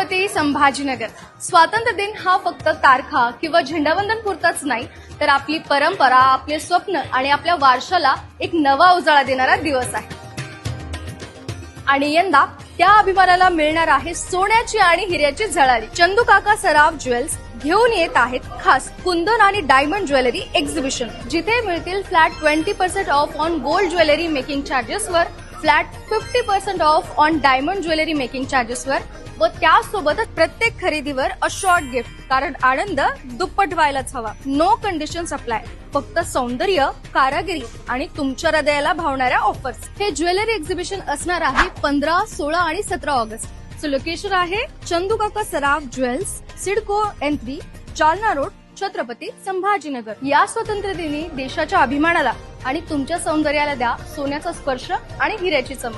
छत्रपती संभाजीनगर. स्वातंत्र्य दिन हा फक्त तारखा किंवा झेंडावंदन पुरताच नाही, तर आपली परंपरा, आपले स्वप्न आणि आपल्या वारशाला एक नवा उजाळा देणारा दिवस आहे. आणि यंदा त्या अभिमानाला मिळणार आहे सोन्याची आणि हिऱ्याची झळाळी. चंदू काका सराफ ज्वेल्स घेऊन येत आहेत खास कुंदन आणि डायमंड ज्वेलरी एक्झिबिशन, जिथे मिळतील flat 20% off on gold jewellery making चार्जेसवर, flat 50% off on diamond jewellery making चार्जेसवर व त्यासोबतच प्रत्येक खरेदीवर अ शॉर्ट गिफ्ट. कारण आनंद दुप्पट व्हायलाच हवा. No conditions apply. फक्त सौंदर्य, कारागिरी आणि तुमच्या हृदयाला भावणाऱ्या ऑफर्स. हे ज्वेलरी एक्झिबिशन असणार आहे 15, 16 आणि 17 ऑगस्ट. सो लोकेशन आहे Chandu Kaka Saraf jewels, CIDCO N3, Jalna road, Chhatrapati Sambhajinagar. या स्वातंत्र्य दिनी देशाच्या अभिमानाला आणि तुमच्या सौंदर्याला द्या सोन्याचा स्पर्श आणि हिऱ्याची चमक.